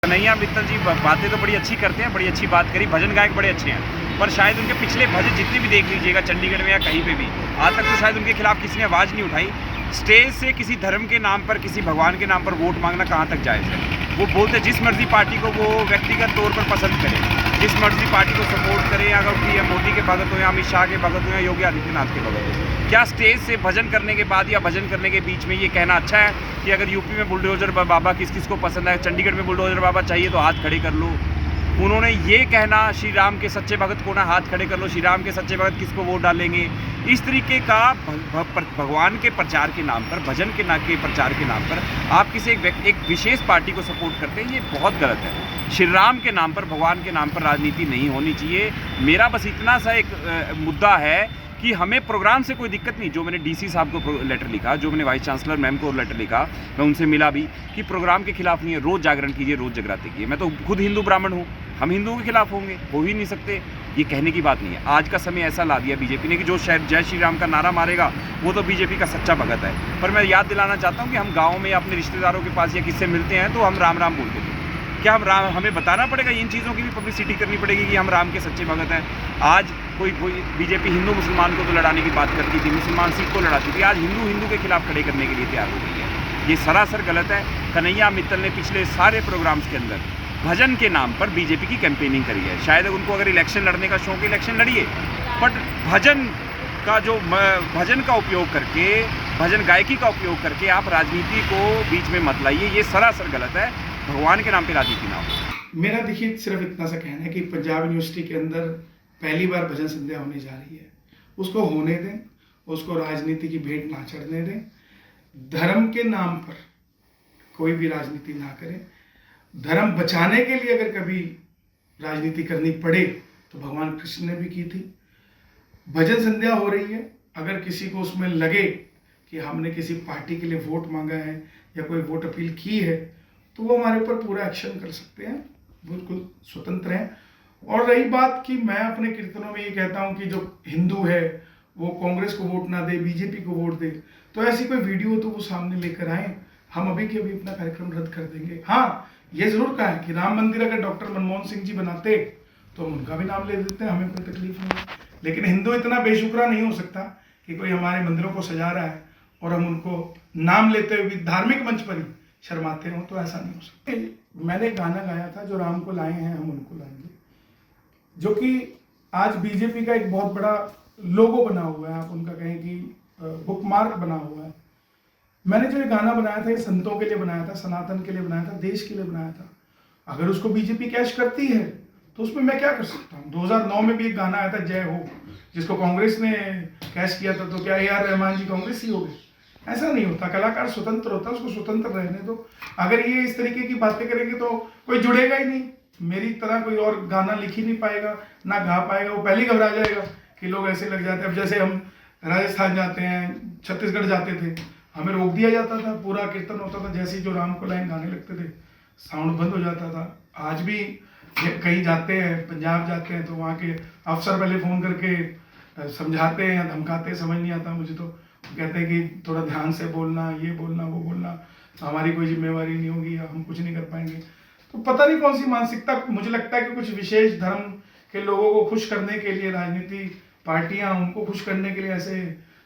कन्हैया मित्तल जी बातें तो बड़ी अच्छी करते हैं, बड़ी अच्छी बात करी, भजन गायक बड़े अच्छे हैं, पर शायद उनके पिछले भजन जितने भी देख लीजिएगा चंडीगढ़ में या कहीं पे भी, आज तक तो शायद उनके खिलाफ किसी ने आवाज़ नहीं उठाई। स्टेज से किसी धर्म के नाम पर, किसी भगवान के नाम पर वोट मांगना कहाँ तक जायज़ है? वो बोलते जिस मर्जी पार्टी को वो व्यक्तिगत तौर पर पसंद करें, जिस मर्जी पार्टी को सपोर्ट करें, अगर कि मोदी के भगत हो या अमित शाह के भगत हो या योगी आदित्यनाथ के भगत हो, क्या स्टेज से भजन करने के बाद या भजन करने के बीच में ये कहना अच्छा है कि अगर यूपी में बुलडोजर बाबा किस किस को पसंद है, चंडीगढ़ में बुलडोजर बाबा चाहिए तो हाथ खड़े कर लो? उन्होंने ये कहना श्री राम के सच्चे भगत को ना हाथ खड़े कर लो, श्री राम के सच्चे भगत किसको वोट डालेंगे, इस तरीके का भगवान के प्रचार के नाम पर, भजन के प्रचार के नाम पर आप किसी एक विशेष पार्टी को सपोर्ट करते हैं, ये बहुत गलत है। श्री राम के नाम पर, भगवान के नाम पर राजनीति नहीं होनी चाहिए। मेरा बस इतना सा एक मुद्दा है कि हमें प्रोग्राम से कोई दिक्कत नहीं। जो मैंने डीसी साहब को लेटर लिखा, जो मैंने वाइस चांसलर मैम को लेटर लिखा, मैं उनसे मिला भी कि प्रोग्राम के खिलाफ नहीं है, रोज़ जागरण कीजिए, रोज़ जगराते कीजिए। मैं तो खुद हिंदू ब्राह्मण हूँ, हम हिंदुओं के खिलाफ होंगे? हो ही नहीं सकते। ये कहने की बात नहीं है। आज का समय ऐसा ला दिया बीजेपी ने कि जो शायद जय श्री राम का नारा मारेगा वो तो बीजेपी का सच्चा भगत है। पर मैं याद दिलाना चाहता हूँ कि हम गाँव में अपने रिश्तेदारों के पास या किससे मिलते हैं तो हम राम राम बोलते थे। क्या हमें बताना पड़ेगा, इन चीज़ों की भी पब्लिसिटी करनी पड़ेगी कि हम राम के सच्चे भगत हैं? आज कोई बीजेपी हिंदू मुसलमान को तो लड़ाने की बात करती थी, मुसलमान सिख को लड़ाती थी, आज हिंदू के खिलाफ खड़े करने के लिए तैयार हो गई है। ये सरासर गलत है। कन्हैया मित्तल ने पिछले सारे प्रोग्राम्स के अंदर भजन के नाम पर बीजेपी की कैंपेनिंग करी है। शायद उनको अगर इलेक्शन लड़ने का शौक है, इलेक्शन लड़िए, बट भजन का उपयोग करके, भजन गायकी का उपयोग करके आप राजनीति को बीच में मत लाइए। ये सरासर गलत है। भगवान के नाम पे राजनीति ना हो। मेरा देखिए सिर्फ इतना सा कहना है कि पंजाब यूनिवर्सिटी के अंदर पहली बार भजन संध्या होने जा रही है, उसको होने दें, उसको राजनीति की भेंट ना चढ़ने दें। धर्म के नाम पर कोई भी राजनीति ना करें। धर्म बचाने के लिए अगर कभी राजनीति करनी पड़े तो भगवान कृष्ण ने भी की थी। भजन संध्या हो रही है, अगर किसी को उसमें लगे कि हमने किसी पार्टी के लिए वोट मांगा है या कोई वोट अपील की है तो वो हमारे ऊपर पूरा एक्शन कर सकते हैं, बिल्कुल स्वतंत्र हैं। और रही बात कि मैं अपने कीर्तनों में ये कहता हूँ कि जो हिंदू है वो कांग्रेस को वोट ना दे, बीजेपी को वोट दे, तो ऐसी कोई वीडियो तो वो सामने लेकर आए, हम अभी के अभी अपना कार्यक्रम रद्द कर देंगे। हाँ, ये जरूर कहा है कि राम मंदिर अगर डॉक्टर मनमोहन सिंह जी बनाते तो हम उनका भी नाम ले देते हैं, हमें कोई तकलीफ नहीं है। लेकिन हिंदू इतना बेशुक्रा नहीं हो सकता कि कोई हमारे मंदिरों को सजा रहा है और हम उनको नाम लेते हुए भी धार्मिक मंच पर ही शर्माते हो, तो ऐसा नहीं हो सकता। मैंने गाना गाया था, जो राम को लाए हैं हम उनको लाएंगे, जो कि आज बीजेपी का एक बहुत बड़ा लोगो बना हुआ है, आप उनका कहें कि बुकमार्क बना हुआ है। मैंने जो ये गाना बनाया था ये संतों के लिए बनाया था, सनातन के लिए बनाया था, देश के लिए बनाया था। अगर उसको बीजेपी कैश करती है तो उसमें मैं क्या कर सकता हूँ? 2009 में भी एक गाना आया था जय हो, जिसको कांग्रेस ने कैश किया था, तो क्या AR रहमान जी कांग्रेस ही हो गए? ऐसा नहीं होता। कलाकार स्वतंत्र होता है, उसको स्वतंत्र रहने दो। अगर ये इस तरीके की बातें करेंगे तो कोई जुड़ेगा ही नहीं, मेरी तरह कोई और गाना लिख ही नहीं पाएगा, ना गा पाएगा। वो पहले ही घबरा जाएगा कि लोग ऐसे लग जाते हैं। अब जैसे हम राजस्थान जाते हैं, छत्तीसगढ़ जाते थे, हमें रोक दिया जाता था, पूरा कीर्तन होता था, जैसे ही जो राम को लाइन गाने लगते थे साउंड बंद हो जाता था। आज भी कहीं जाते हैं, पंजाब जाते हैं, तो वहाँ के अफसर पहले फ़ोन करके समझाते हैं या धमकाते हैं, समझ नहीं आता मुझे, तो कहते हैं कि थोड़ा ध्यान से बोलना, ये बोलना, वो बोलना, तो हमारी कोई जिम्मेवारी नहीं होगी या हम कुछ नहीं कर पाएंगे। तो पता नहीं कौन सी मानसिकता, मुझे लगता है कि कुछ विशेष धर्म के लोगों को खुश करने के लिए राजनीति पार्टियां उनको खुश करने के लिए ऐसे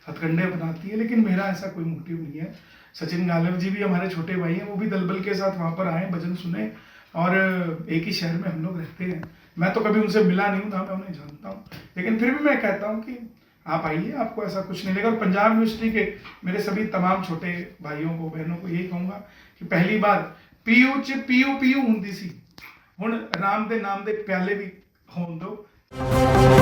हथकंडे बनाती है, लेकिन मेरा ऐसा कोई मोटिव नहीं है। सचिन गालव जी भी हमारे छोटे भाई हैं, वो भी दलबल के साथ वहाँ पर आए, भजन सुने, और एक ही शहर में हम लोग रहते हैं। मैं तो कभी उनसे मिला नहीं हूँ, ना मैं उन्हें जानता हूँ, लेकिन फिर भी मैं कहता हूँ कि आप आइए, आपको ऐसा कुछ नहीं लगेगा। और पंजाब यूनिवर्सिटी के मेरे सभी तमाम छोटे भाइयों को, बहनों को यही कहूँगा कि पहली बार पीयू च पीयू पीयू होंदी सी, हुण राम दे नाम दे प्याले भी होण दो।